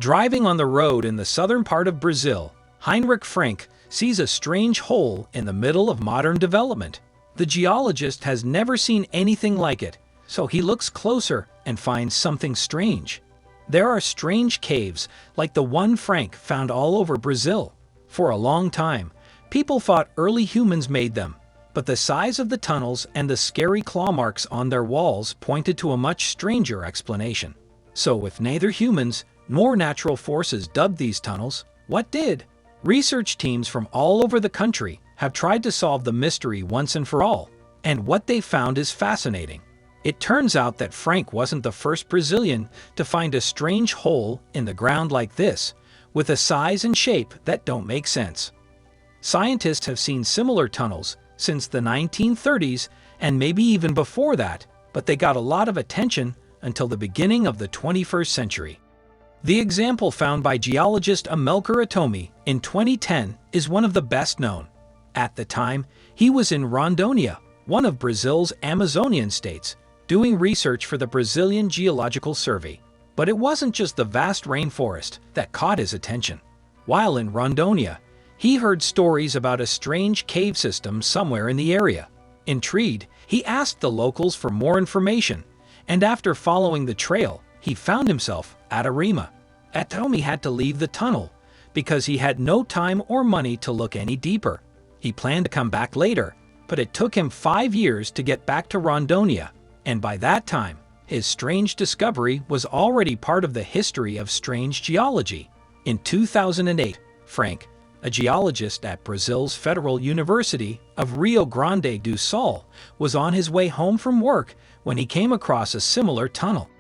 Driving on the road in the southern part of Brazil, Heinrich Frank sees a strange hole in the middle of modern development. The geologist has never seen anything like it, so he looks closer and finds something strange. There are strange caves like the one Frank found all over Brazil. For a long time, people thought early humans made them, but the size of the tunnels and the scary claw marks on their walls pointed to a much stranger explanation. So if neither humans nor natural forces dubbed these tunnels, what did? Research teams from all over the country have tried to solve the mystery once and for all, and what they found is fascinating. It turns out that Frank wasn't the first Brazilian to find a strange hole in the ground like this, with a size and shape that don't make sense. Scientists have seen similar tunnels since the 1930s and maybe even before that, but they got a lot of attention until the beginning of the 21st century. The example found by geologist Amilcar Atomi in 2010 is one of the best known. At the time, he was in Rondônia, one of Brazil's Amazonian states, doing research for the Brazilian Geological Survey. But it wasn't just the vast rainforest that caught his attention. While in Rondônia, he heard stories about a strange cave system somewhere in the area. Intrigued, he asked the locals for more information, and after following the trail, he found himself at Arima. Atomi had to leave the tunnel because he had no time or money to look any deeper. He planned to come back later, but it took him 5 years to get back to Rondônia, and by that time, his strange discovery was already part of the history of strange geology. In 2008, Frank, a geologist at Brazil's Federal University of Rio Grande do Sul, was on his way home from work when he came across a similar tunnel.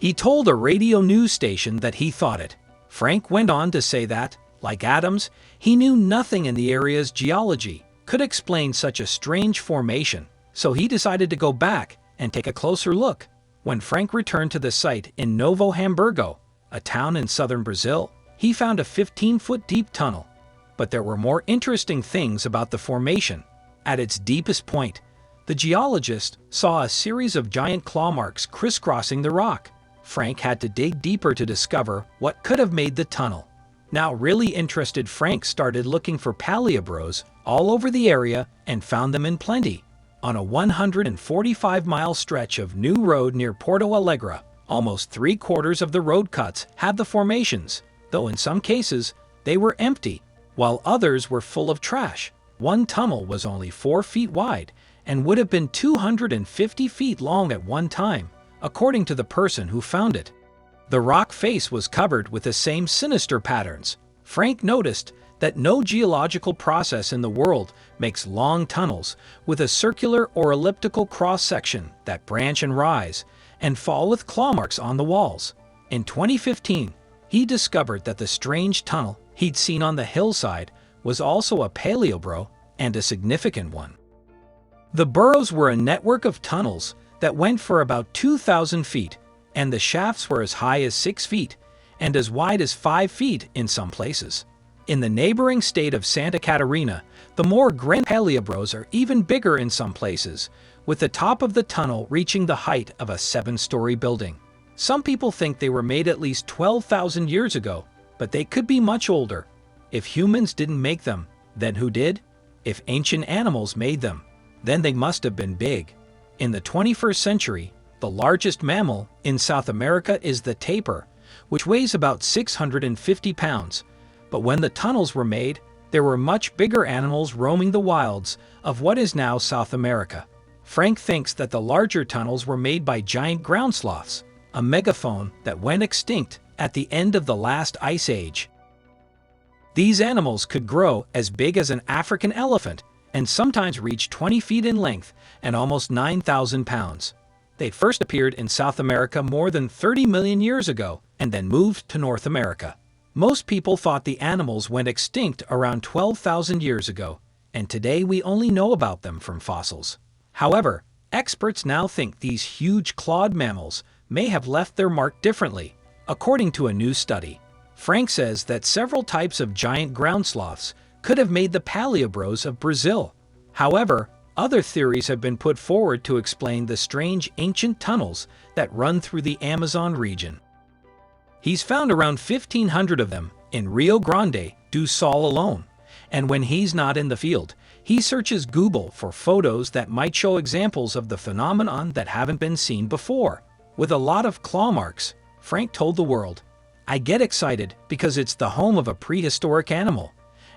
He told a radio news station that he thought it. Frank went on to say that, like Adams, he knew nothing in the area's geology could explain such a strange formation, so he decided to go back and take a closer look. When Frank returned to the site in Novo Hamburgo, a town in southern Brazil, he found a 15-foot deep tunnel. But there were more interesting things about the formation. At its deepest point, the geologist saw a series of giant claw marks crisscrossing the rock. Frank had to dig deeper to discover what could have made the tunnel. Now really interested, Frank started looking for paleobros all over the area and found them in plenty. On a 145-mile stretch of new road near Porto Alegre, almost 3/4 of the road cuts had the formations, though in some cases they were empty, while others were full of trash. One tunnel was only 4 feet wide and would have been 250 feet long at one time, according to the person who found it. The rock face was covered with the same sinister patterns. Frank noticed that no geological process in the world makes long tunnels with a circular or elliptical cross-section that branch and rise and fall with claw marks on the walls. In 2015, he discovered that the strange tunnel he'd seen on the hillside was also a paleobro, and a significant one. The burrows were a network of tunnels that went for about 2,000 feet, and the shafts were as high as 6 feet and as wide as 5 feet in some places. In the neighboring state of Santa Catarina, the more grand paleobros are even bigger in some places, with the top of the tunnel reaching the height of a 7-story building. Some people think they were made at least 12,000 years ago, but they could be much older. If humans didn't make them, then who did? If ancient animals made them, then they must have been big. In the 21st century, the largest mammal in South America is the tapir, which weighs about 650 pounds. But when the tunnels were made, there were much bigger animals roaming the wilds of what is now South America. Frank thinks that the larger tunnels were made by giant ground sloths, a megafauna that went extinct at the end of the last ice age. These animals could grow as big as an African elephant and sometimes reach 20 feet in length and almost 9,000 pounds. They first appeared in South America more than 30 million years ago and then moved to North America. Most people thought the animals went extinct around 12,000 years ago, and today we only know about them from fossils. However, experts now think these huge clawed mammals may have left their mark differently. According to a new study, Frank says that several types of giant ground sloths could have made the paleobros of Brazil. However, other theories have been put forward to explain the strange ancient tunnels that run through the Amazon region. He's found around 1,500 of them in Rio Grande do Sul alone. And when he's not in the field, he searches Google for photos that might show examples of the phenomenon that haven't been seen before. With a lot of claw marks, Frank told the world, "I get excited because it's the home of a prehistoric animal,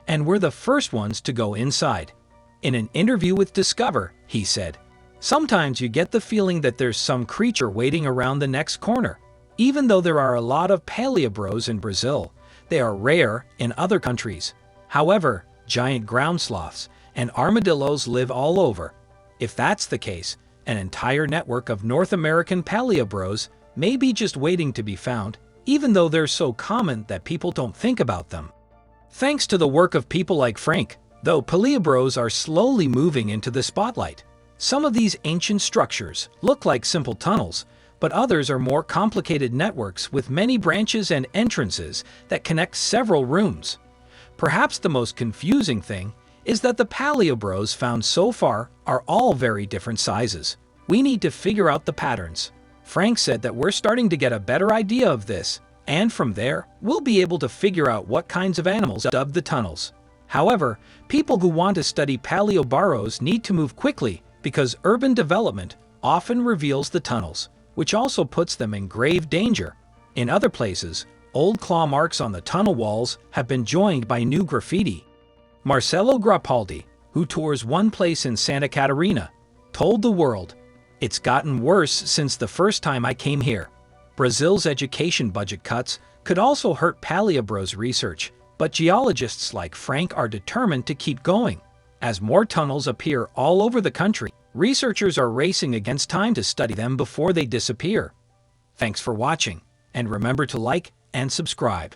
and we're the first ones to go inside." In an interview with Discover, he said, "Sometimes you get the feeling that there's some creature waiting around the next corner. Even though there are a lot of paleobros in Brazil, they are rare in other countries. However, giant ground sloths and armadillos live all over. If that's the case, an entire network of North American paleobros may be just waiting to be found, even though they're so common that people don't think about them." Thanks to the work of people like Frank, though, paleobros are slowly moving into the spotlight. Some of these ancient structures look like simple tunnels, but others are more complicated networks with many branches and entrances that connect several rooms. Perhaps the most confusing thing is that the paleobros found so far are all very different sizes. We need to figure out the patterns. Frank said that we're starting to get a better idea of this, and from there, we'll be able to figure out what kinds of animals dug the tunnels. However, people who want to study paleoburrows need to move quickly because urban development often reveals the tunnels, which also puts them in grave danger. In other places, old claw marks on the tunnel walls have been joined by new graffiti. Marcelo Grappaldi, who tours one place in Santa Catarina, told the world, "It's gotten worse since the first time I came here." Brazil's education budget cuts could also hurt paleobros research, but geologists like Frank are determined to keep going. As more tunnels appear all over the country, researchers are racing against time to study them before they disappear. Thanks for watching, and remember to like and subscribe.